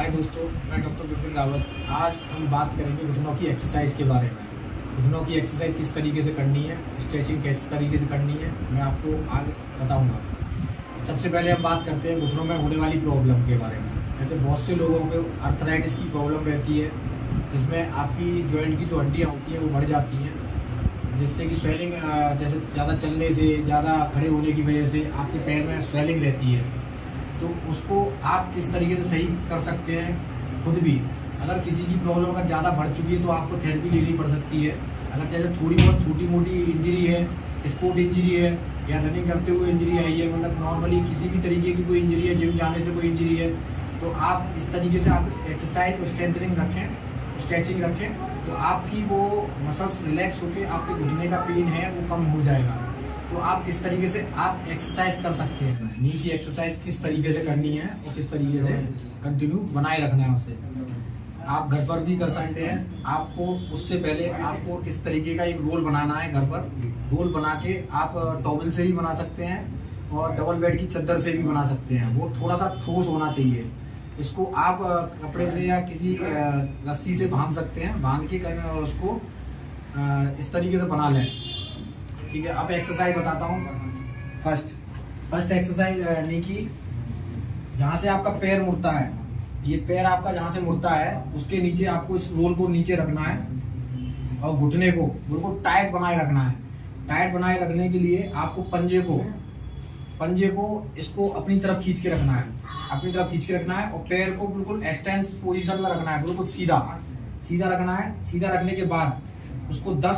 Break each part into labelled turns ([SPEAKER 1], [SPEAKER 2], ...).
[SPEAKER 1] हाय दोस्तों, मैं डॉक्टर विपिन रावत। आज हम बात करेंगे घुटनों की एक्सरसाइज के बारे में। घुटनों की एक्सरसाइज किस तरीके से करनी है, स्ट्रेचिंग किस तरीके से करनी है, मैं आपको आगे बताऊंगा। सबसे पहले हम बात करते हैं घुटनों में होने वाली प्रॉब्लम के बारे में। जैसे बहुत से लोगों को आर्थराइटिस की प्रॉब्लम रहती है, जिसमें आपकी जॉइंट की जो हड्डियाँ होती हैं वो बढ़ जाती हैं, जिससे कि स्वेलिंग, जैसे ज़्यादा चलने से, ज़्यादा खड़े होने की वजह से आपके पैर में स्वेलिंग रहती है। तो उसको आप किस तरीके से सही कर सकते हैं खुद भी। अगर किसी की प्रॉब्लम अगर ज़्यादा बढ़ चुकी है तो आपको थेरेपी लेनी पड़ सकती है। अगर जैसे थोड़ी बहुत छोटी मोटी इंजरी है, स्पोर्ट इंजरी है या रनिंग करते हुए इंजरी आई है, मतलब नॉर्मली किसी भी तरीके की कोई इंजरी है, जिम जाने से कोई इंजरी है, तो आप इस तरीके से आप एक्सरसाइज और स्ट्रेंथनिंग रखें, स्ट्रेचिंग रखें, तो आपकी वो मसल्स रिलैक्स होकर आपके घुटने का पेन है वो कम हो जाएगा। तो आप इस तरीके से आप एक्सरसाइज कर सकते हैं। नी की एक्सरसाइज किस तरीके से करनी है और किस तरीके से कंटिन्यू बनाए रखना है उसे आप घर पर भी कर सकते हैं। आपको उससे पहले आपको इस तरीके का एक रोल बनाना है। घर पर रोल बना के आप टॉवल से भी बना सकते हैं और डबल बेड की चादर से भी बना सकते हैं। वो थोड़ा सा ठोस होना चाहिए। इसको आप कपड़े से या किसी रस्सी से बांध सकते हैं, बांध के उसको इस तरीके से बना लें। ठीक है, अब एक्सरसाइज बताता हूँ। फर्स्ट एक्सरसाइज नी की, जहाँ से आपका पैर मुड़ता है, ये पैर आपका जहाँ से मुड़ता है उसके नीचे आपको इस रोल को नीचे रखना है और घुटने को बिल्कुल टाइट बनाए रखना है। टाइट बनाए रखने के लिए आपको पंजे को इसको अपनी तरफ खींच के रखना है, अपनी तरफ खींच के रखना है और पैर को बिल्कुल एक्सटेंस पोजीशन में रखना है, बिल्कुल सीधा रखना है। सीधा रखने के बाद उसको 10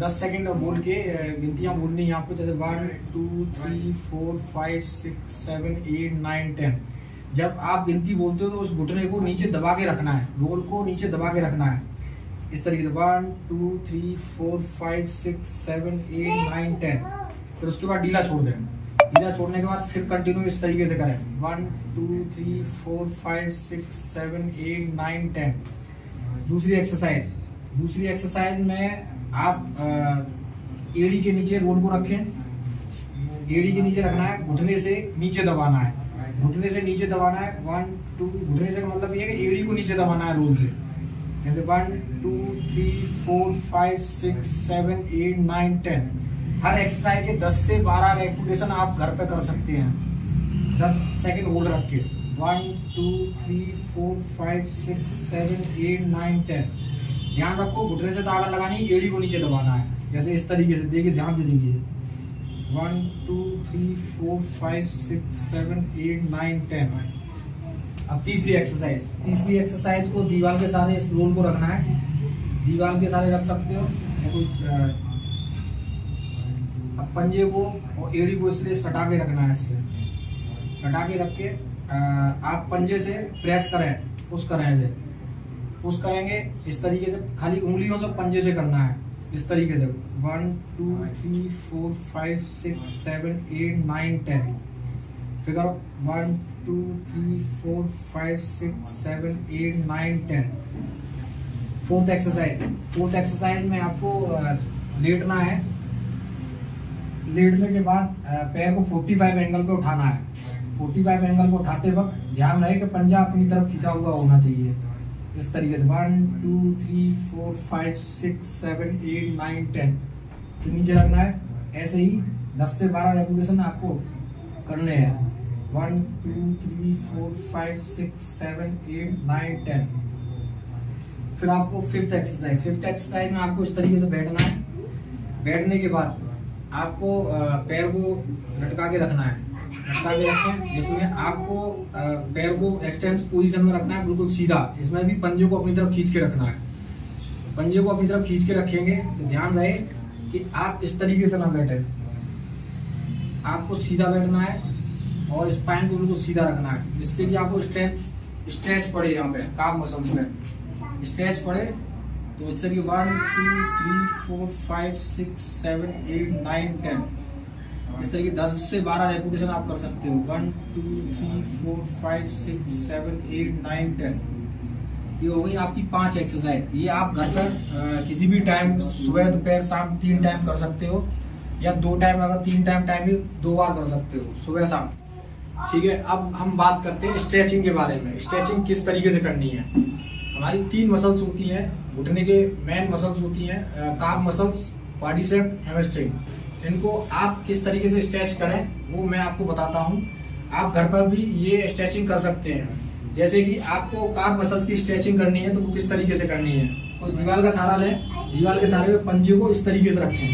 [SPEAKER 1] सेकंड बोल के गिनतियां बोलनी है आपको, जैसे 1 2 3 4 5 6 7 8 9 10। जब आप गिनती बोलते हो तो उस घुटने को नीचे दबा के रखना है, रोल को नीचे दबा के रखना है इस तरीके से 1 2 3 4 5 6 7 8 9 10। फिर उसके बाद ढीला छोड़ दें। ढीला छोड़ने के बाद फिर कंटिन्यू इस तरीके से करें 1 2 3 4 5 6 7 8 9 10। दूसरी एक्सरसाइज में आप एड़ी के नीचे रोल को रखें। एड़ी के नीचे रखना है, घुटने से नीचे दबाना है, घुटने से नीचे दबाना है 1 2। घुटने से का मतलब ये है कि एड़ी को नीचे दबाना है रोल से, जैसे 1 2 3 4 5 6 7 8 9 10। हर एक्सरसाइज के 10 से 12 रेपिटेशन आप घर पे कर सकते हैं, 10 सेकंड होल्ड रख के 1 2 3 4 5 6 7 8 9 10। ध्यान रखो, घुटने से ताला लगानी, एड़ी को नीचे दबाना है, जैसे इस तरीके से। देखिए, ध्यान से देखिए 1 2 3 4 5 6 7 8 9 10। अब तीसरी एक्सरसाइज को दीवार के सारे इस रोल को रखना है, दीवार के सारे रख सकते हो। अब पंजे को और एड़ी को इसलिए सटा के रखना है, इससे सटा के रख के आप पंजे से प्रेस करें, पुश करें, ऐसे पुश करेंगे इस तरीके से। खाली उंगलियों से पंजे से करना है इस तरीके से 1 2 3 4 5 6 7 8 9 10। फिर करो 1 2 3 4 5 6 7 8 9 10। फोर्थ एक्सरसाइज में आपको लेटना है। लेटने के बाद पैर को 45 एंगल पे उठाना है। 45 एंगल को उठाते वक्त ध्यान रहे कि पंजा अपनी तरफ खिंचा हुआ होना चाहिए इस तरीके से 1 2 3 4 5 6 7 8 9 10। तो नीचे रखना है। ऐसे ही 10 से 12 रेपिटेशन आपको करने हैं 1 2 3 4 5 6 7 8 9 10। फिर आपको फिफ्थ एक्सरसाइज में आपको इस तरीके से बैठना है। बैठने के बाद आपको पैर को लटका के रखना है, जिसमें आपको पैर को एक्सटेंस पोजीशन में रखना है, बिल्कुल सीधा। इसमें भी पंजे को अपनी तरफ खींच के रखना है। पंजे को अपनी तरफ खींच के रखेंगे तो ध्यान रहे कि आप इस तरीके से ना बैठे, आपको सीधा बैठना है और स्पाइन को बिल्कुल सीधा रखना है, जिससे कि आपको स्ट्रेस पड़े, यहाँ पे काफ मसल्स में स्ट्रेस पड़े। तो इससे कि 1 2 3 4 5 6 7 8 9 10। इस तरीके 10 से 12 रेपिटेशन आप कर सकते हो 1 2 3 4 5 6 7 8 9 10। ये हो गई आपकी 5 एक्सरसाइज। ये आप घर पर किसी भी टाइम, सुबह दोपहर शाम 3 टाइम कर सकते हो, या 2 टाइम, अगर 3 टाइम भी 2 बार कर सकते हो, सुबह शाम। ठीक है, अब हम बात करते हैं स्ट्रेचिंग के बारे में। स्ट्रेचिंग किस तरीके से करनी है। हमारी 3 मसल्स होती हैं घुटने के, मेन मसल्स होती हैं काफ मसल्स, क्वाड्रिसेप, हैमस्ट्रिंग। इनको आप किस तरीके से स्ट्रेच करें वो मैं आपको बताता हूँ। आप घर पर भी ये स्ट्रेचिंग कर सकते हैं। जैसे कि आपको काफ मसल्स की स्ट्रेचिंग करनी है तो वो किस तरीके से करनी है, तो दीवार का सहारा लें, दीवार के सहारे में पंजे को इस तरीके से रखें,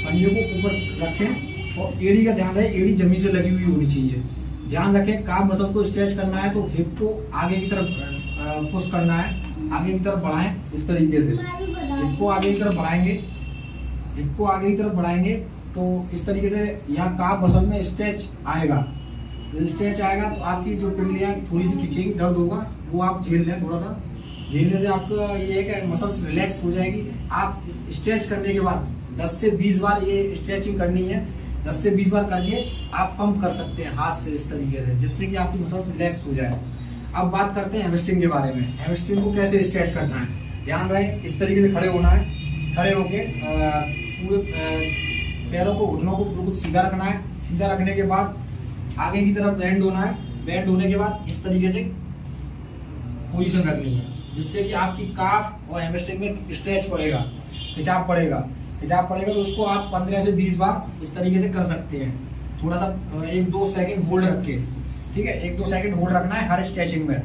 [SPEAKER 1] पंजे को ऊपर रखें और एड़ी का ध्यान रहे, एड़ी जमीन से लगी हुई होनी चाहिए। ध्यान रखें काफ मसल को स्ट्रेच करना है तो हिप को आगे की तरफ पुश करना है, आगे की तरफ बढ़ाएं इस तरीके से। हिप को आगे की तरफ बढ़ाएंगे, हिप को आगे की तरफ बढ़ाएंगे तो इस तरीके से यहाँ काफ मसल में स्ट्रेच आएगा। स्ट्रेच आएगा तो आपकी जो पिंडलियाँ थोड़ी सी खींचेगी, दर्द होगा वो आप झेल लें। थोड़ा सा झेलने से आपका ये है कि मसल्स रिलैक्स हो जाएगी। आप स्ट्रेच करने के बाद 10 से 20 बार ये स्ट्रेचिंग करनी है। 10 से 20 बार करके आप पंप कर सकते हैं हाथ से इस तरीके से, जिससे कि आपकी मसल्स रिलैक्स हो जाए। अब बात करते हैं हैमस्ट्रिंग के बारे में। हैमस्ट्रिंग को कैसे स्ट्रेच करना है, ध्यान रहे इस तरीके से खड़े होना है। खड़े होके पूरे पैरों को, घुटनों को बिल्कुल सीधा रखना है। सीधा रखने के बाद आगे की तरफ बेंड होना है। बेंड होने के बाद इस तरीके से पोजीशन रखनी है, जिससे कि आपकी काफ और हैमस्ट्रिंग में स्ट्रेच पड़ेगा, खिंचाव पड़ेगा। खिंचाव पड़ेगा तो उसको आप 15 से 20 बार इस तरीके से कर सकते हैं। थोड़ा सा 1-2 सेकंड होल्ड रख के, ठीक है, 1-2 सेकंड होल्ड रखना है हर स्ट्रेचिंग में।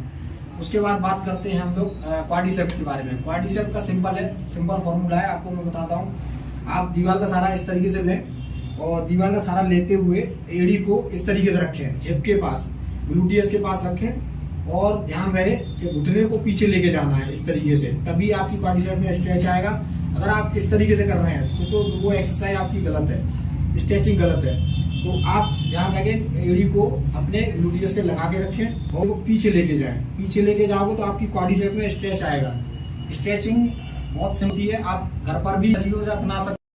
[SPEAKER 1] उसके बाद बात करते हैं हम लोग क्वाड्रिसेप के बारे में। क्वाड्रिसेप का सिंपल फॉर्मूला है, आपको मैं बताता हूँ। आप दीवार का सहारा इस तरीके से लें और दीवार का सहारा लेते हुए एड़ी को इस तरीके से रखें, हिप के पास, ग्लूटियस के पास रखें और ध्यान रहे कि घुटने को पीछे लेके जाना है इस तरीके से, तभी आपकी क्वाड्रिसेप में स्ट्रेच आएगा। अगर आप इस तरीके से कर रहे हैं तो वो एक्सरसाइज आपकी गलत है, स्ट्रेचिंग गलत है। तो आप ध्यान रखें एड़ी को अपने ग्लूटियस से लगा के रखें और वो पीछे लेके जाएं। पीछे लेके जाओगे तो आपकी क्वाड्रिसेप में स्ट्रेच आएगा। स्ट्रेचिंग बहुत सिंपल है, आप घर पर भी तरीकों से अपना सकते हैं।